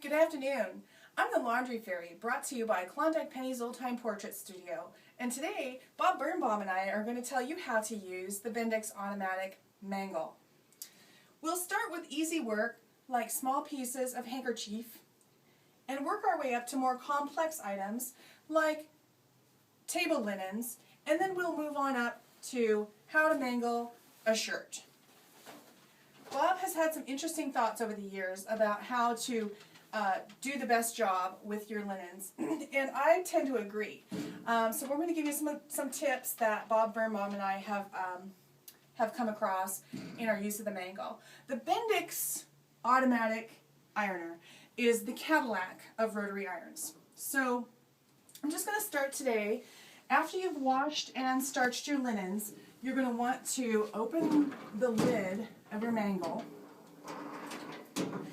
Good afternoon. I'm the Laundry Fairy, brought to you by Klondike Penny's Old Time Portrait Studio. And today, Bob Birnbaum and I are going to tell you how to use the Bendix Automatic Mangle. We'll start with easy work, like small pieces of handkerchief, and work our way up to more complex items, like table linens, and then we'll move on up to how to mangle a shirt. Bob has had some interesting thoughts over the years about how to do the best job with your linens, and I tend to agree. So we're going to give you some tips that Bob Birnbaum and I have come across in our use of the Mangle. The Bendix Automatic Ironer is the Cadillac of rotary irons. So I'm just going to start today. After you've washed and starched your linens, you're going to want to open the lid of your Mangle.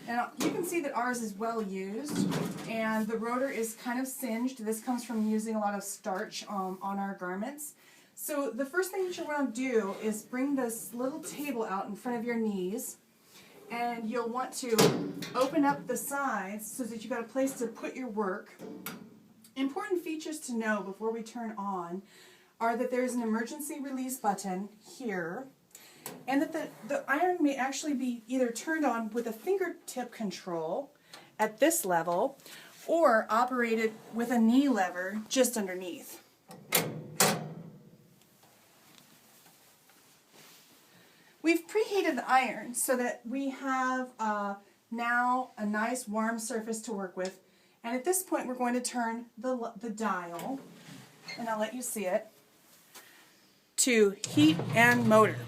Now, you can see that ours is well used, and the rotor is kind of singed. This comes from using a lot of starch on our garments. So the first thing that you want to do is bring this little table out in front of your knees, and you'll want to open up the sides so that you've got a place to put your work. Important features to know before we turn on are that there's an emergency release button here, and that the iron may actually be either turned on with a fingertip control at this level or operated with a knee lever just underneath. We've preheated the iron so that we have now a nice warm surface to work with, and at this point we're going to turn the dial, and I'll let you see it, to heat and motor.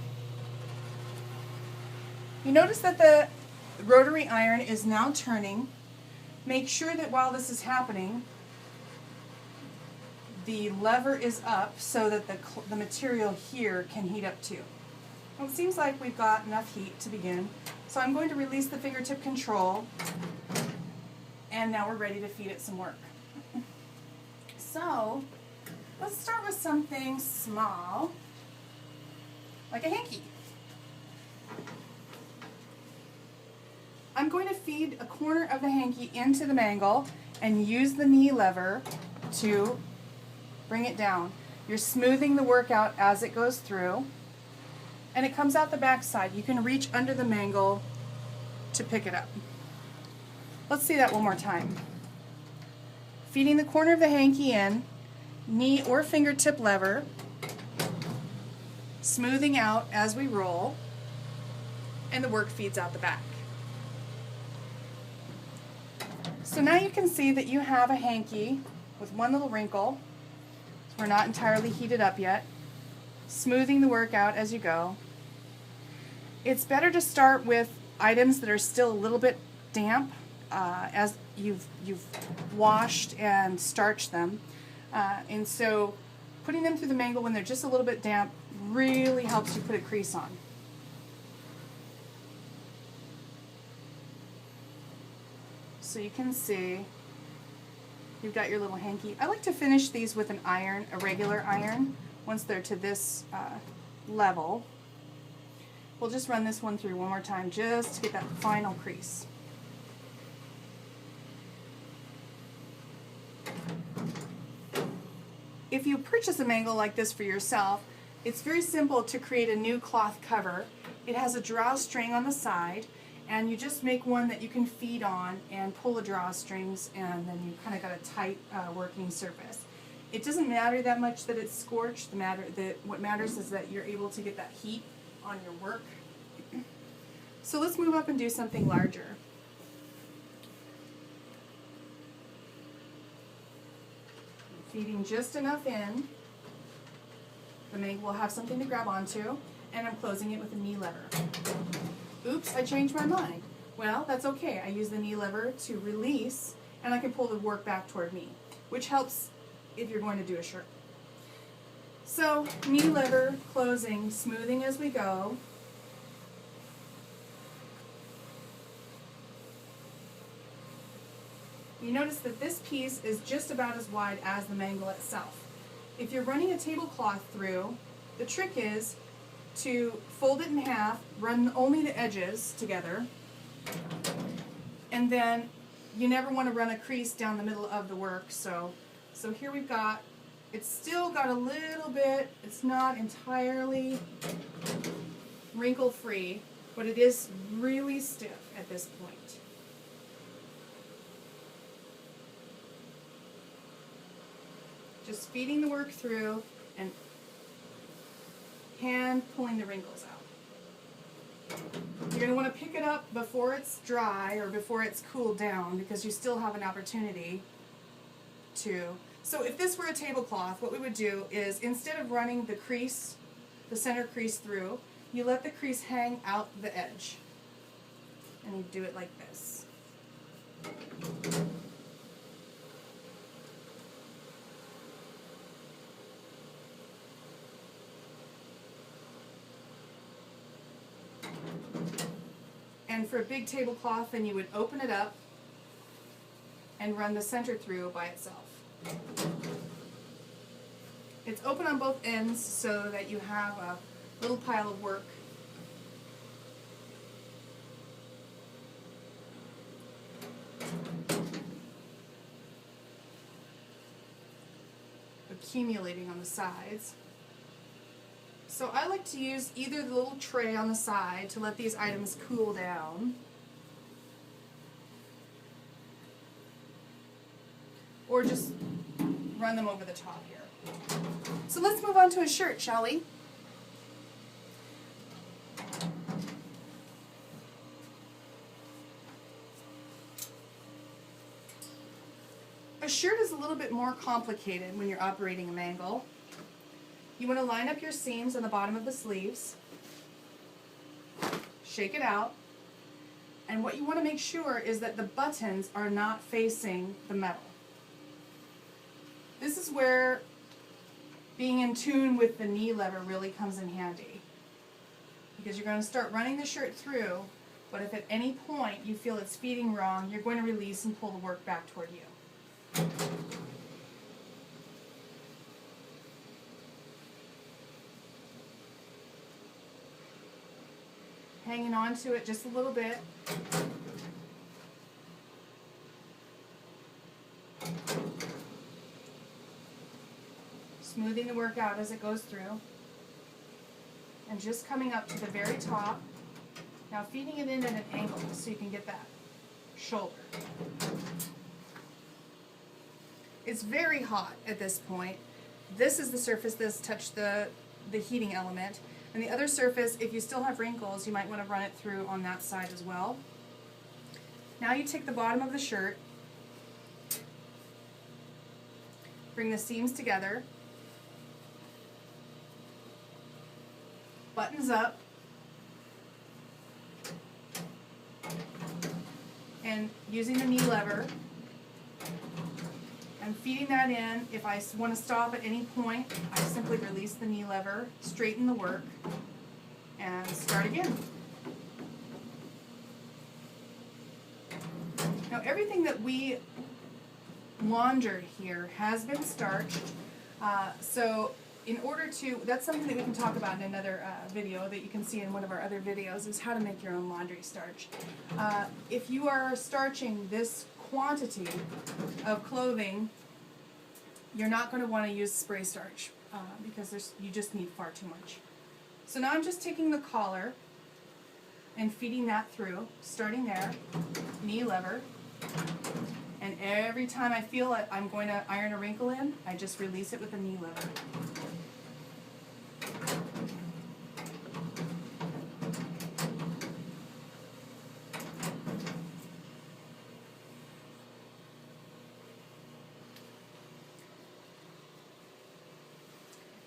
You notice that the rotary iron is now turning. Make sure that while this is happening, the lever is up so that the material here can heat up too. Well, it seems like we've got enough heat to begin, so I'm going to release the fingertip control, and now we're ready to feed it some work. So, let's start with something small, like a hanky. I'm going to feed a corner of the hanky into the Mangle and use the knee lever to bring it down. You're smoothing the work out as it goes through, and it comes out the back side. You can reach under the Mangle to pick it up. Let's see that one more time. Feeding the corner of the hanky in, knee or fingertip lever, smoothing out as we roll, and the work feeds out the back. So now you can see that you have a hanky with one little wrinkle. We're not entirely heated up yet. Smoothing the work out as you go. It's better to start with items that are still a little bit damp as you've washed and starched them. And so putting them through the Mangle when they're just a little bit damp really helps you put a crease on. So you can see you've got your little hanky. I like to finish these with an iron, a regular iron, once they're to this level. We'll just run this one through one more time just to get that final crease. If you purchase a Mangle like this for yourself, it's very simple to create a new cloth cover. It has a drawstring on the side, and you just make one that you can feed on and pull the drawstrings, and then you kind of got a tight working surface. It doesn't matter that much that it's scorched. What matters is that you're able to get that heat on your work. So let's move up and do something larger. Feeding just enough in. The Mangle will have something to grab onto, and I'm closing it with a knee lever. Oops, I changed my mind. Well, that's okay. I use the knee lever to release, and I can pull the work back toward me, which helps if you're going to do a shirt. So, knee lever, closing, smoothing as we go. You notice that this piece is just about as wide as the Mangle itself. If you're running a tablecloth through, the trick is to fold it in half, run only the edges together, and then you never want to run a crease down the middle of the work. So here we've got, it's still got a little bit, it's not entirely wrinkle free, but it is really stiff at this point. Just feeding the work through and hand pulling the wrinkles out. You're going to want to pick it up before it's dry or before it's cooled down, because you still have an opportunity to. So if this were a tablecloth, what we would do is, instead of running the crease, the center crease through, you let the crease hang out the edge. And you do it like this. And for a big tablecloth, then you would open it up and run the center through by itself. It's open on both ends so that you have a little pile of work. Accumulating on the sides. So I like to use either the little tray on the side to let these items cool down, or just run them over the top here. So let's move on to a shirt, shall we? A shirt is a little bit more complicated when you're operating a mangle. You want to line up your seams on the bottom of the sleeves, shake it out, and what you want to make sure is that the buttons are not facing the metal. This is where being in tune with the knee lever really comes in handy, because you're going to start running the shirt through, but if at any point you feel it's feeding wrong, you're going to release and pull the work back toward you. Hanging on to it just a little bit. Smoothing the work out as it goes through. And just coming up to the very top. Now feeding it in at an angle so you can get that shoulder. It's very hot at this point. This is the surface that's touched the heating element. And the other surface, if you still have wrinkles, you might want to run it through on that side as well. Now you take the bottom of the shirt, bring the seams together, buttons up, and using the knee lever, I'm feeding that in. If I want to stop at any point, I simply release the knee lever, straighten the work, and start again. Now everything that we laundered here has been starched. So in order to, that's something that we can talk about in another video that you can see in one of our other videos, is how to make your own laundry starch. If you are starching this quantity of clothing, you're not going to want to use spray starch because you just need far too much. So now I'm just taking the collar and feeding that through, starting there, knee lever, and every time I feel like I'm going to iron a wrinkle in, I just release it with the knee lever.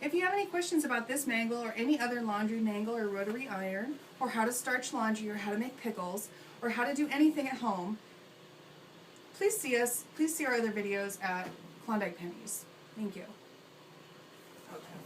If you have any questions about this mangle or any other laundry mangle or rotary iron, or how to starch laundry or how to make pickles, or how to do anything at home, please see our other videos at Klondike Pennys. Thank you. Okay.